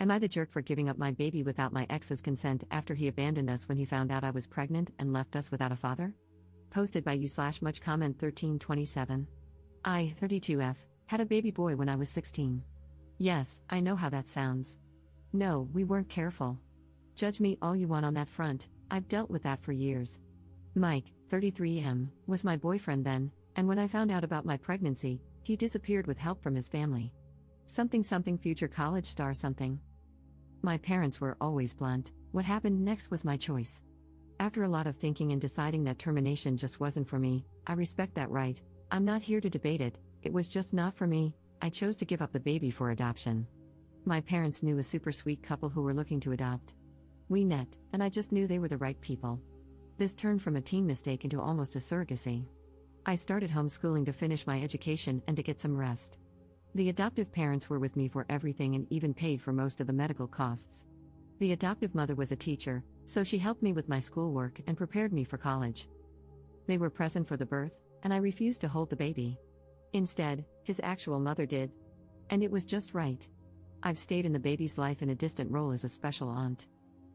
Am I the jerk for giving up my baby without my ex's consent after he abandoned us when he found out I was pregnant and left us without a father? Posted by you/much comment 1327. I, 32F, had a baby boy when I was 16. Yes, I know how that sounds. No, we weren't careful. Judge me all you want on that front, I've dealt with that for years. Mike, 33M, was my boyfriend then, and when I found out about my pregnancy, he disappeared with help from his family. Something future college star something. My parents were always blunt. What happened next was my choice. After a lot of thinking and deciding that termination just wasn't for me, I respect that right. I'm not here to debate it, it was just not for me. I chose to give up the baby for adoption. My parents knew a super sweet couple who were looking to adopt. We met, and I just knew they were the right people. This turned from a teen mistake into almost a surrogacy. I started homeschooling to finish my education and to get some rest. The adoptive parents were with me for everything and even paid for most of the medical costs. The adoptive mother was a teacher, so she helped me with my schoolwork and prepared me for college. They were present for the birth, and I refused to hold the baby. Instead, his actual mother did. And it was just right. I've stayed in the baby's life in a distant role as a special aunt.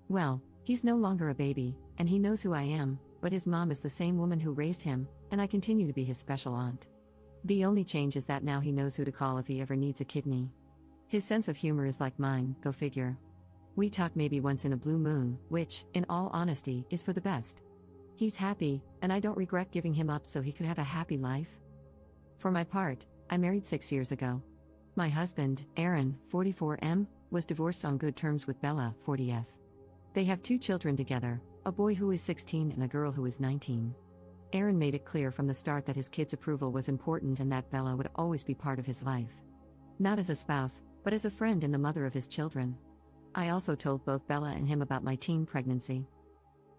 Well, he's no longer a baby, and he knows who I am, but his mom is the same woman who raised him, and I continue to be his special aunt. The only change is that now he knows who to call if he ever needs a kidney. His sense of humor is like mine, go figure. We talk maybe once in a blue moon, which, in all honesty, is for the best. He's happy, and I don't regret giving him up so he could have a happy life. For my part, I married 6 years ago. My husband, Aaron, 44M, was divorced on good terms with Bella, 40F. They have 2 children together, a boy who is 16 and a girl who is 19. Aaron made it clear from the start that his kids' approval was important and that Bella would always be part of his life. Not as a spouse, but as a friend and the mother of his children. I also told both Bella and him about my teen pregnancy.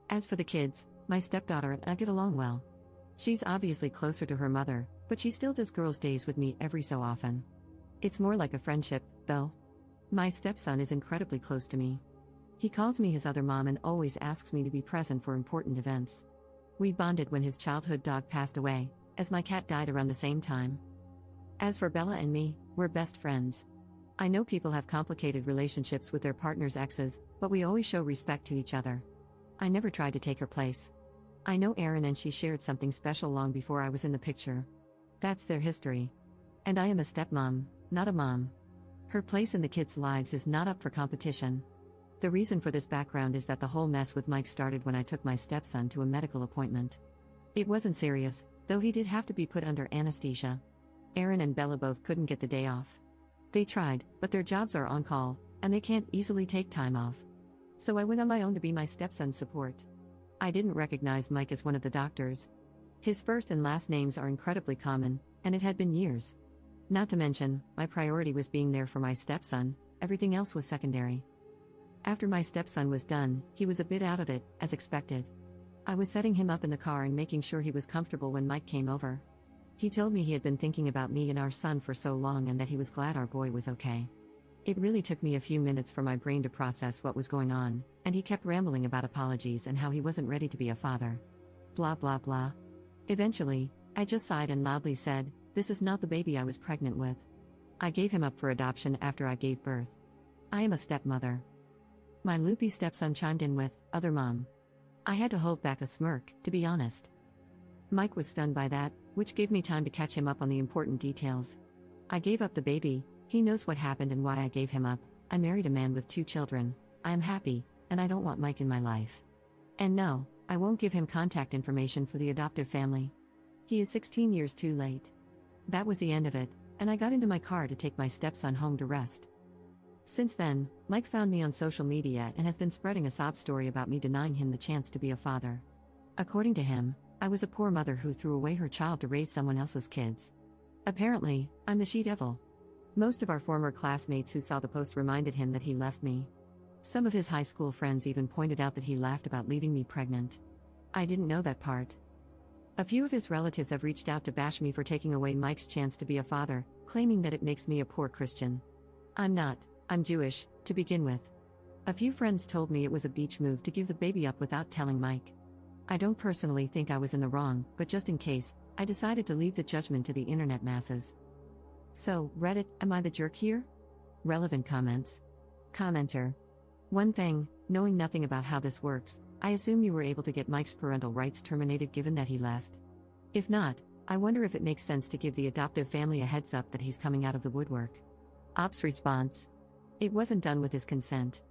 As for the kids, my stepdaughter and I get along well. She's obviously closer to her mother, but she still does girls' days with me every so often. It's more like a friendship, though. My stepson is incredibly close to me. He calls me his other mom and always asks me to be present for important events. We bonded when his childhood dog passed away, as my cat died around the same time. As for Bella and me, we're best friends. I know people have complicated relationships with their partner's exes, but we always show respect to each other. I never tried to take her place. I know Aaron and she shared something special long before I was in the picture. That's their history. And I am a stepmom, not a mom. Her place in the kids' lives is not up for competition. The reason for this background is that the whole mess with Mike started when I took my stepson to a medical appointment. It wasn't serious, though he did have to be put under anesthesia. Aaron and Bella both couldn't get the day off. They tried, but their jobs are on call, and they can't easily take time off. So I went on my own to be my stepson's support. I didn't recognize Mike as one of the doctors. His first and last names are incredibly common, and it had been years. Not to mention, my priority was being there for my stepson, everything else was secondary. After my stepson was done, he was a bit out of it, as expected. I was setting him up in the car and making sure he was comfortable when Mike came over. He told me he had been thinking about me and our son for so long and that he was glad our boy was okay. It really took me a few minutes for my brain to process what was going on, and he kept rambling about apologies and how he wasn't ready to be a father. Blah blah blah. Eventually, I just sighed and loudly said, "This is not the baby I was pregnant with." I gave him up for adoption after I gave birth. I am a stepmother. My loopy stepson chimed in with, "Other mom." I had to hold back a smirk, to be honest. Mike was stunned by that, which gave me time to catch him up on the important details. I gave up the baby, he knows what happened and why I gave him up. I married a man with 2 children, I am happy, and I don't want Mike in my life. And no, I won't give him contact information for the adoptive family. He is 16 years too late. That was the end of it, and I got into my car to take my stepson home to rest. Since then, Mike found me on social media and has been spreading a sob story about me denying him the chance to be a father. According to him, I was a poor mother who threw away her child to raise someone else's kids. Apparently, I'm the she-devil. Most of our former classmates who saw the post reminded him that he left me. Some of his high school friends even pointed out that he laughed about leaving me pregnant. I didn't know that part. A few of his relatives have reached out to bash me for taking away Mike's chance to be a father, claiming that it makes me a poor Christian. I'm not. I'm Jewish, to begin with. A few friends told me it was a beach move to give the baby up without telling Mike. I don't personally think I was in the wrong, but just in case, I decided to leave the judgment to the internet masses. So, Reddit, am I the jerk here? Relevant comments. Commenter. One thing, knowing nothing about how this works, I assume you were able to get Mike's parental rights terminated given that he left. If not, I wonder if it makes sense to give the adoptive family a heads up that he's coming out of the woodwork. Ops response. It wasn't done with his consent.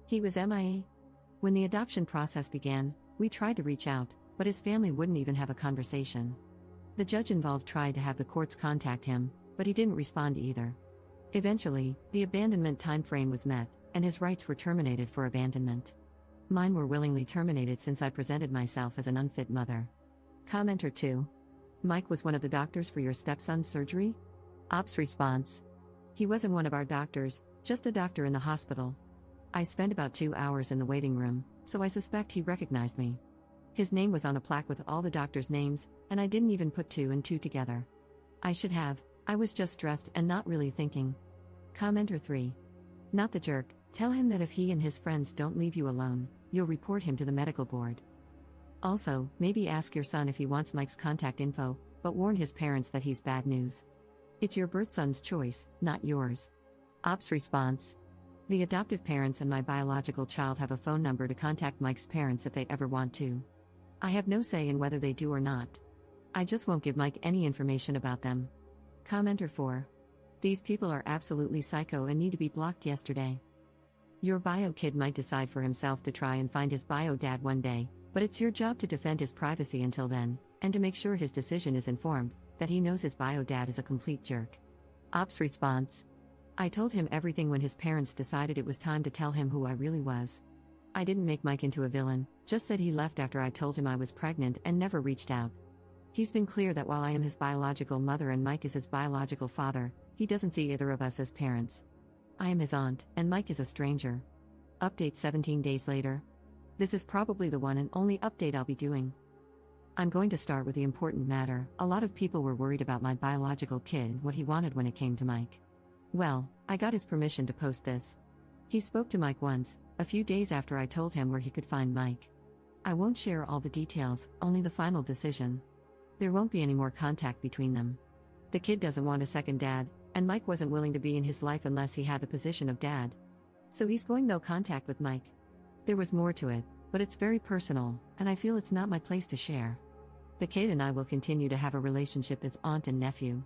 He was MIA. When the adoption process began, we tried to reach out, but his family wouldn't even have a conversation. The judge involved tried to have the courts contact him, but he didn't respond either. Eventually, the abandonment time frame was met, and his rights were terminated for abandonment. Mine were willingly terminated since I presented myself as an unfit mother. Commenter 2. Mike was one of the doctors for your stepson's surgery? Ops response. He wasn't one of our doctors, just a doctor in the hospital. I spent about 2 hours in the waiting room, so I suspect he recognized me. His name was on a plaque with all the doctors' names, and I didn't even put 2 and 2 together. I should have, I was just stressed and not really thinking. Commenter 3. Not the jerk, tell him that if he and his friends don't leave you alone, you'll report him to the medical board. Also, maybe ask your son if he wants Mike's contact info, but warn his parents that he's bad news. It's your birth son's choice, not yours. Ops response. The adoptive parents and my biological child have a phone number to contact Mike's parents if they ever want to. I have no say in whether they do or not. I just won't give Mike any information about them. Commenter 4. These people are absolutely psycho and need to be blocked yesterday. Your bio kid might decide for himself to try and find his bio dad one day, but it's your job to defend his privacy until then, and to make sure his decision is informed, that he knows his bio dad is a complete jerk. Ops response. I told him everything when his parents decided it was time to tell him who I really was. I didn't make Mike into a villain, just said he left after I told him I was pregnant and never reached out. He's been clear that while I am his biological mother and Mike is his biological father, he doesn't see either of us as parents. I am his aunt, and Mike is a stranger. Update 17 days later. This is probably the one and only update I'll be doing. I'm going to start with the important matter. A lot of people were worried about my biological kid, what he wanted when it came to Mike. Well, I got his permission to post this. He spoke to Mike once, a few days after I told him where he could find Mike. I won't share all the details, only the final decision. There won't be any more contact between them. The kid doesn't want a second dad, and Mike wasn't willing to be in his life unless he had the position of dad. So he's going no contact with Mike. There was more to it, but it's very personal, and I feel it's not my place to share. The kid and I will continue to have a relationship as aunt and nephew.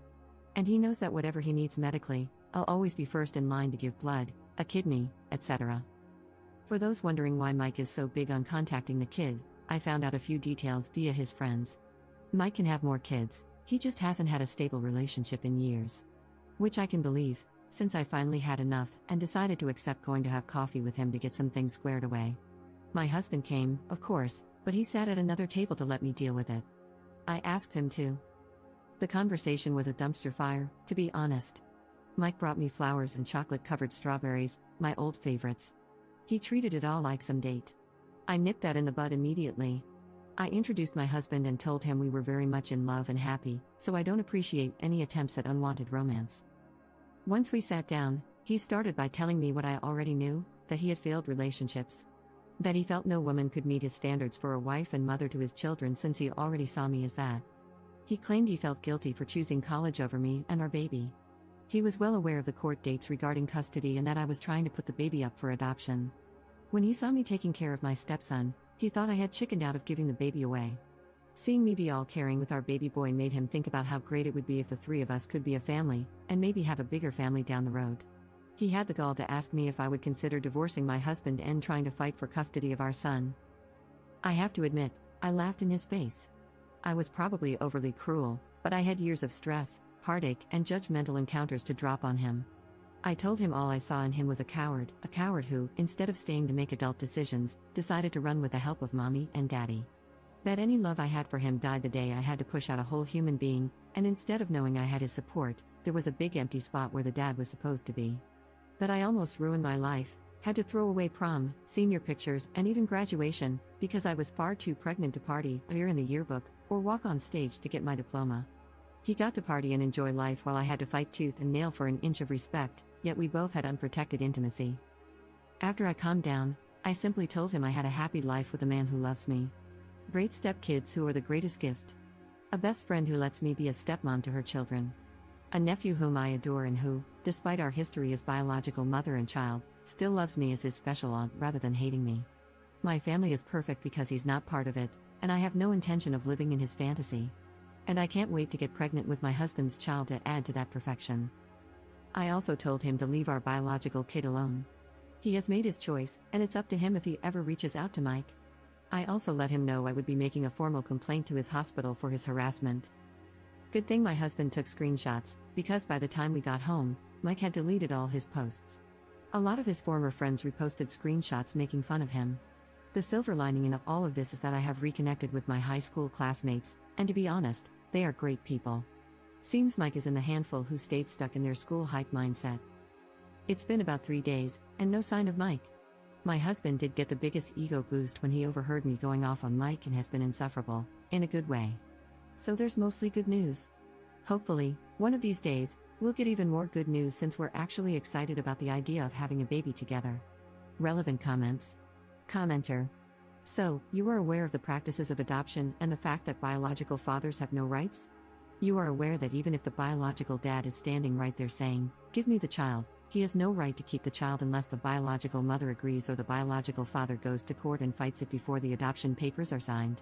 And he knows that whatever he needs medically, I'll always be first in line to give blood, a kidney, etc. For those wondering why Mike is so big on contacting the kid, I found out a few details via his friends. Mike can have more kids, he just hasn't had a stable relationship in years. Which I can believe, since I finally had enough and decided to accept going to have coffee with him to get some things squared away. My husband came, of course, but he sat at another table to let me deal with it. I asked him to. The conversation was a dumpster fire, to be honest. Mike brought me flowers and chocolate-covered strawberries, my old favorites. He treated it all like some date. I nipped that in the bud immediately. I introduced my husband and told him we were very much in love and happy, so I don't appreciate any attempts at unwanted romance. Once we sat down, he started by telling me what I already knew, that he had failed relationships. That he felt no woman could meet his standards for a wife and mother to his children since he already saw me as that. He claimed he felt guilty for choosing college over me and our baby. He was well aware of the court dates regarding custody and that I was trying to put the baby up for adoption. When he saw me taking care of my stepson, he thought I had chickened out of giving the baby away. Seeing me be all caring with our baby boy made him think about how great it would be if the three of us could be a family, and maybe have a bigger family down the road. He had the gall to ask me if I would consider divorcing my husband and trying to fight for custody of our son. I have to admit, I laughed in his face. I was probably overly cruel, but I had years of stress, heartache, and judgmental encounters to drop on him. I told him all I saw in him was a coward who, instead of staying to make adult decisions, decided to run with the help of mommy and daddy. That any love I had for him died the day I had to push out a whole human being, and instead of knowing I had his support, there was a big empty spot where the dad was supposed to be. That I almost ruined my life, had to throw away prom, senior pictures, and even graduation, because I was far too pregnant to party, appear in the yearbook, or walk on stage to get my diploma. He got to party and enjoy life while I had to fight tooth and nail for an inch of respect, yet we both had unprotected intimacy. After I calmed down, I simply told him I had a happy life with a man who loves me. Great stepkids who are the greatest gift. A best friend who lets me be a stepmom to her children. A nephew whom I adore and who, despite our history as biological mother and child, Still loves me as his special aunt rather than hating me. My family is perfect because he's not part of it, and I have no intention of living in his fantasy. And I can't wait to get pregnant with my husband's child to add to that perfection. I also told him to leave our biological kid alone. He has made his choice, and it's up to him if he ever reaches out to Mike. I also let him know I would be making a formal complaint to his hospital for his harassment. Good thing my husband took screenshots, because by the time we got home, Mike had deleted all his posts. A lot of his former friends reposted screenshots making fun of him. The silver lining in all of this is that I have reconnected with my high school classmates, and to be honest, they are great people. Seems Mike is in the handful who stayed stuck in their school hype mindset. It's been about 3 days, and no sign of Mike. My husband did get the biggest ego boost when he overheard me going off on Mike and has been insufferable, in a good way. So there's mostly good news. Hopefully, one of these days, we'll get even more good news since we're actually excited about the idea of having a baby together. Relevant comments. Commenter. So, you are aware of the practices of adoption and the fact that biological fathers have no rights? You are aware that even if the biological dad is standing right there saying, "Give me the child," he has no right to keep the child unless the biological mother agrees or the biological father goes to court and fights it before the adoption papers are signed.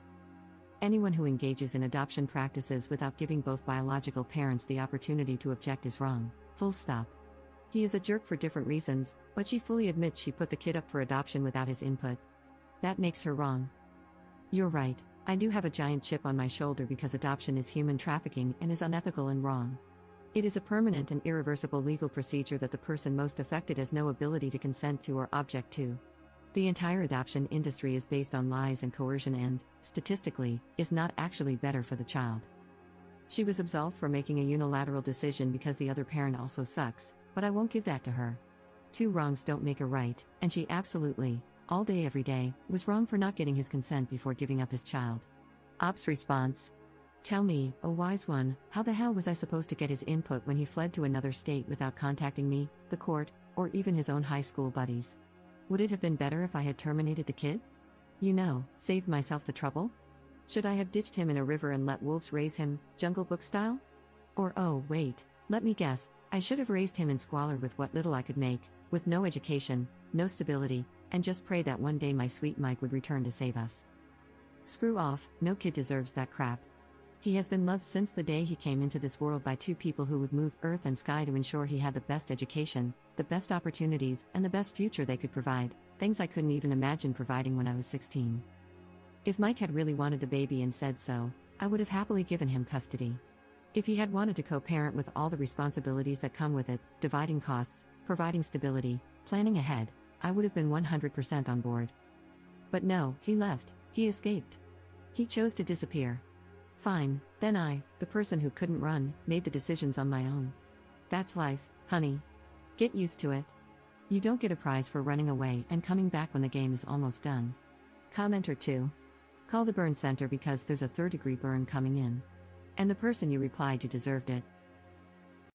Anyone who engages in adoption practices without giving both biological parents the opportunity to object is wrong, full stop. He is a jerk for different reasons, but she fully admits she put the kid up for adoption without his input. That makes her wrong. You're right, I do have a giant chip on my shoulder because adoption is human trafficking and is unethical and wrong. It is a permanent and irreversible legal procedure that the person most affected has no ability to consent to or object to. The entire adoption industry is based on lies and coercion and, statistically, is not actually better for the child. She was absolved for making a unilateral decision because the other parent also sucks, but I won't give that to her. 2 wrongs don't make a right, and she absolutely, all day every day, was wrong for not getting his consent before giving up his child. Ops response. Tell me, oh wise one, how the hell was I supposed to get his input when he fled to another state without contacting me, the court, or even his own high school buddies? Would it have been better if I had terminated the kid? Saved myself the trouble? Should I have ditched him in a river and let wolves raise him, Jungle Book style? Or oh wait, let me guess, I should have raised him in squalor with what little I could make, with no education, no stability, and just pray that one day my sweet Mike would return to save us. Screw off, no kid deserves that crap. He has been loved since the day he came into this world by 2 people who would move earth and sky to ensure he had the best education, the best opportunities, and the best future they could provide, things I couldn't even imagine providing when I was 16. If Mike had really wanted the baby and said so, I would have happily given him custody. If he had wanted to co-parent with all the responsibilities that come with it, dividing costs, providing stability, planning ahead, I would have been 100% on board. But no, he left, he escaped. He chose to disappear. Fine, then I, the person who couldn't run, made the decisions on my own. That's life, honey. Get used to it. You don't get a prize for running away and coming back when the game is almost done. Commenter 2. Call the burn center because there's a 3rd-degree burn coming in. And the person you replied to deserved it.